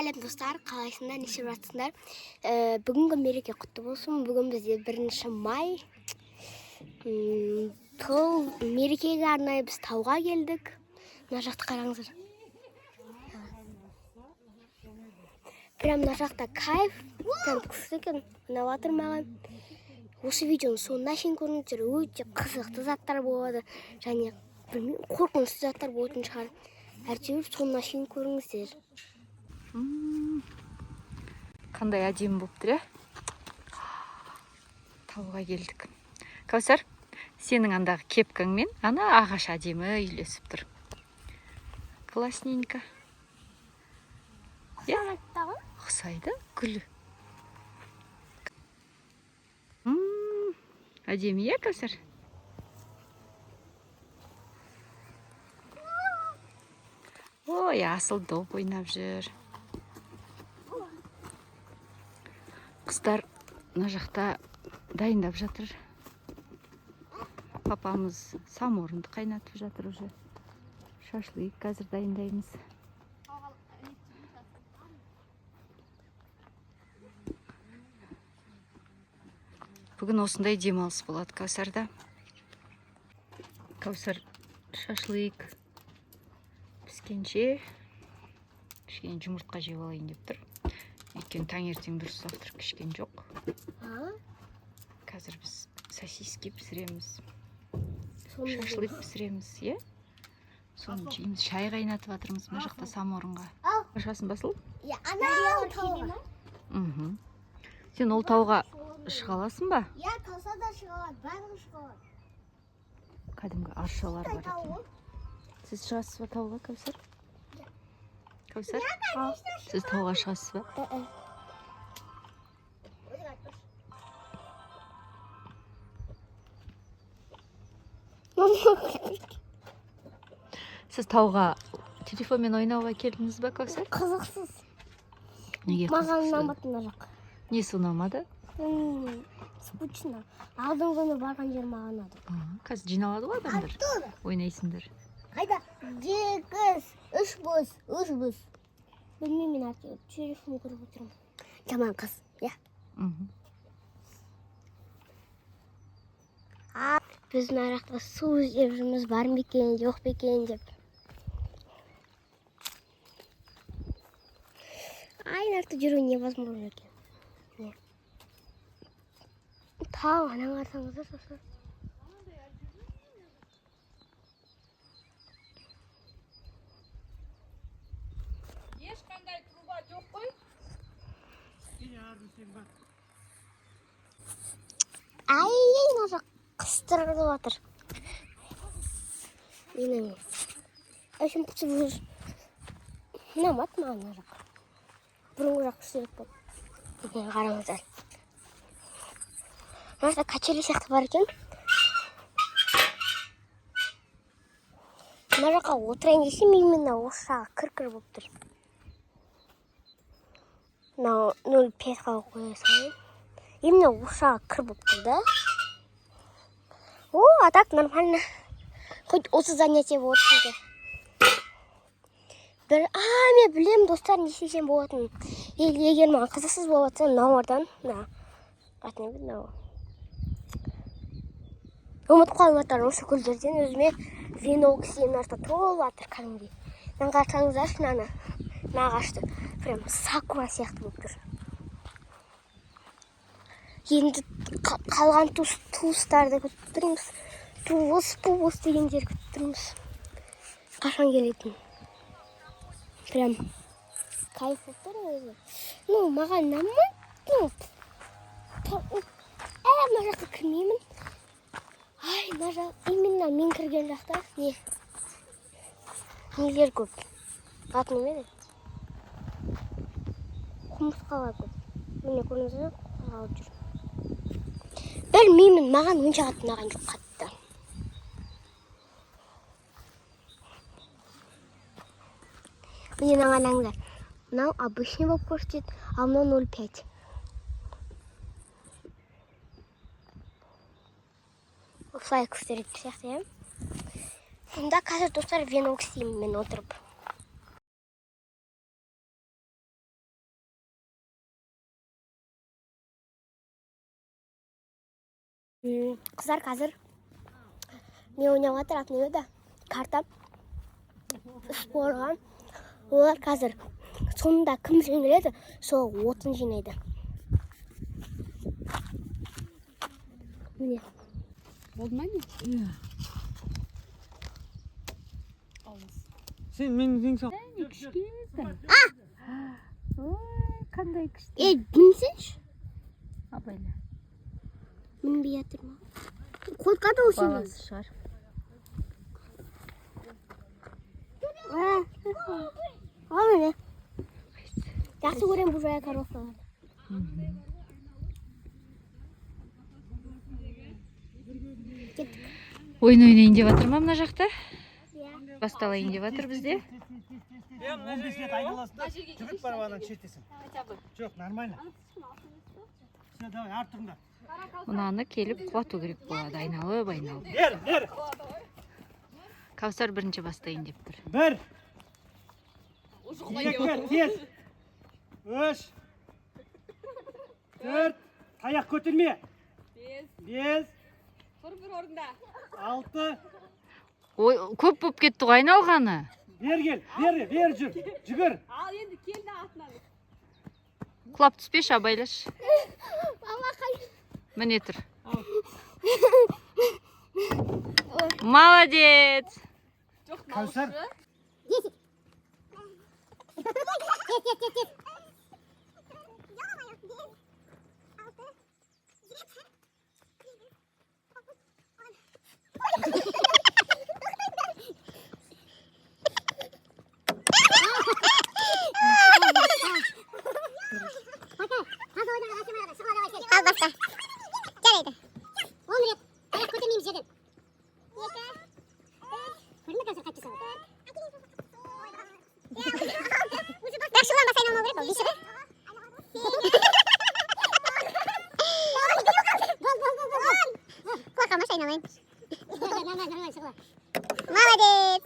Сәлем достар, қалайсыңдар, не істеп жатсыңдар? Бүгінгі мереке құтты болсын. Бүгін бізде 1 май. Сол мерекеге арнайы біз тауға келдік. Мына жақты қараңыздар. Прям мына жақта кайф. Прям қызық екен. Ұнап жатыр маған. Осы видеоны соңына шейін көріңіздер. Өте қызықты заттар болады. Және қорқынышты заттар болатын шығар. Әйтеуір соңына шейін көріңіздер. Қандай әдемі болып тұр, тауға келдік. Кәусар, сенің андағы кепкаңмен ана ағаш әдемі үйлесіп тұр. Классненько. Ұқсайды, гүл. Әдемі, Кәусар? Ой, асыл доп ойнап жүр. Қыздар мына жақта дайындап жатыр. Папамыз саморынды қайнатып жатыр уже. Шашлык қазір дайындаймыз. Бүгін осындай демалыс болады Кәусарда. Кәусар шашлык піскенше кішкене жұмыртқа жеп алайын деп тұр. Өйткені таңертең дұрыс завтрак ішкен жоқ. Қазір біз сосиски пісіреміз. Шашлык пісіреміз, е? Соны жейміз. Шай қайнатып жатырмыз мына жақта саморынға. Ашасың Басыл? Анау тауға. Сен ол тауға шыға аласың ба? Я тауса да шыға алады, бәрі шыға алады. Кәдімгі аршалар бар екен. Сіз шығасыз ба тауға, Кәусар? Кәусар? Сіз тауға шығасыз ба? Сіз тауға телефонмен ойнауға келдіңіз ба, Кәусар? Қызықсыз. Неге Маған қызықсыз? ұнамады мына жақ. Несі ұнамады? Скучно. Алдыңғы күні барған жер маған ұнады. Қазір жиналады ғой адамдар. Ойнайсыңдар. Қайда? 3 бос. Білмеймін, мен телефон көріп отырмын. Жаман қыз, я? Біз мына жақта су іздеп жүрміз, бар ма екен, жоқ па екен деп. Ай, нарты жүру невозможно екен. Не? Тау, анан қарсаңыздар сосын. Ешқандай труба жоқ қой? Ай, мына жақ қыстырылып жатыр. Менің әшім құсып жүр. Ұнамады маған мына жақ. Бұрынғы жақ күшірек болды. Қараңыздар. Мына жақта качели сияқты бар екен. Мына жаққа отырайын десем, именно осы жағы кір-кір болып тұр. Мынау 0,5-ға қоя салайын. Именно осы жағы кір болып тұр да. О, а так нормально. Хоть осы занятие болады дейді. Мен білем, достар, не істесем болатын. Егер маған қызықсыз болатын, мынауардан, мынау. Ұмытып қалып жатыр осы гүлдерден өзіме венок істеймін арта толып жатыр кәдімгідей. Мына қарасаңыздаршы мына ағашты. Прям сакура сияқты болып тұр. Енді қалған туыстарды күтіп тұрмыз. Туыс дегендер күтіп тұрмыз. Қашан келетін? Прям кайф болып тұр өзі. Маған ұнамайды. Мына жаққа кірмеймін. Ай, мына жақ, именно мен кірген жақта не? Нелер көп. Атын неме де? Құмырсқалар көп. Міне көріңіздер, құмырсқалар жүр. Білмеймін, маған онша қатты ұнаған жоқ қатты. Міне қараңыздар. Мынау обычный болып көрсетеді, ал мынау 0,5. Осылай күштеретін сияқты, Сонда қазір достар венок істеймін мен отырып. Қыздар қазір не ойнап жатыр, аты не еді? Карта. Спорға. Олар қазір соңында кім жеңіледі, сол отын жинайды. Міне. Болды ма не? Иә. Сен мен жеңсің. Ой, қандай күшті. Мінсінші? Абайла. Мінбей жатыр ма? Қорқады ол сенен. Баласы шығар. Ал міне. Жақсы көрем бұл жая коровкаларды. Кеттік. Ойын ойнайын деп жатыр ма мына жақта? Иә. Басталайын деп жатыр бізде. 15 рет айналасында жүгіріп барып ананы шертесің. Жоқ, нормально. Все, давай, арт тұрыңдар. Мынаны келіп қуату керек болады, айналып. Бер. Кәусар бірінші бастайын деп тұр. Бір. Екі, тез. Үш. Төрт. Таяқ көтерме. Бес. Бір орында. Алты. Ой, көп болып кетті ғой айналғаны. Бер кел, бер жүр. Жүгір. Ал енді келді атынан. Құлап түспеш, абайлаш. Бала қай. Міне тұр. Молодец. Кәусар. Al başla. Gel hadi. 10 rep. Ayak kötümeyim jedin. Көрінді Кәусар қайтты саған. Бірақ шуланбаса айналмау керек ол, бейші ғой. Қорқамаш айналайын. Молодец.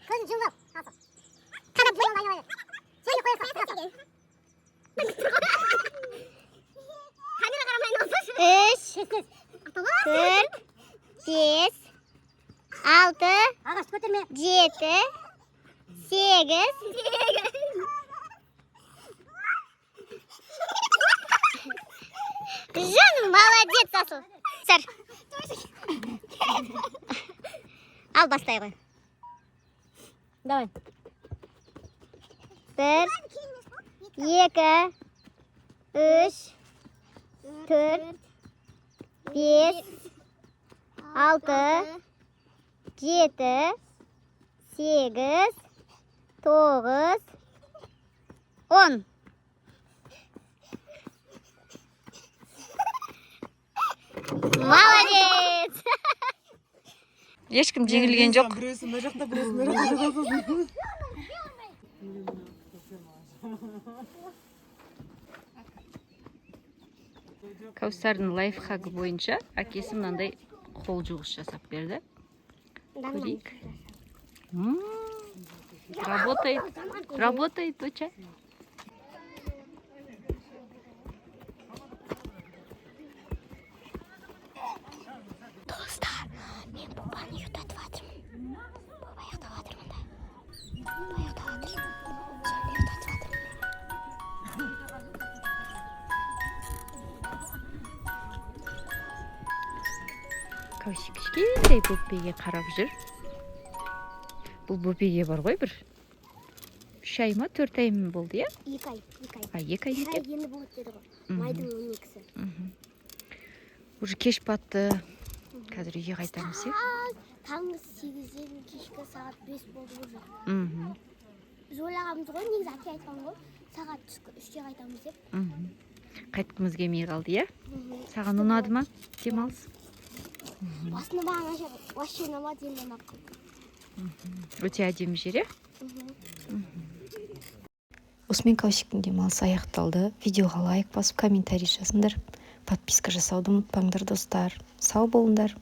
Көзін жұмып ал. Қадап қой. Сөйле қоя қой. Камера қарамай айналсыз. 3, 4, 5, 6, 7, 8. Жаным, молодец, Асыл. Сәр. Ал бастай ғой. Давай. 1, 2, 3, 4, 5, 6, 7, 8, 9, 10. Молодец! Ешкім жеңілген жоқ. Біреусін мына жақта, біреусін мына жақта. Кәусардың лайфхагы бойынша әкесі мынандай қол жуғыш жасап берді. Көрейік. Работает, доча. Достар, мен бабаны ұйықтатып жатырмын. Баба ұйықтап жатыр мында. Баба ұйықтап жатыр. Соны ұйықтатып жатырмын. Кәусик кішкентай бөпеге қарап жүр. Бұл бөпеге бар ғой бір 3 ай ма 4 ай ма болды, иә? 2 ай. 2 ай екен. Енді болады деді ғой. Майдың 12-сі. Уже кеш батты. Қазір үйге қайтамыз, иә? Таңғы 8-ден кешкі сағат 5 болды уже. Біз ойлағанбыз ғой, негізі әке айтқан ғой, сағат 3-те қайтамыз деп. Қайтқымыз келмей қалды, иә? Саған ұнады ма? Демалыс? Басында маған вообще ұнамады, енді ұнап қалды. Өте әдемі жер, иә? Осымен Кәусиктің демалысы аяқталды. Видеоға лайк басып, комментарий жазыңдар. Подписка жасауды ұмытпаңдар, достар. Сау болыңдар.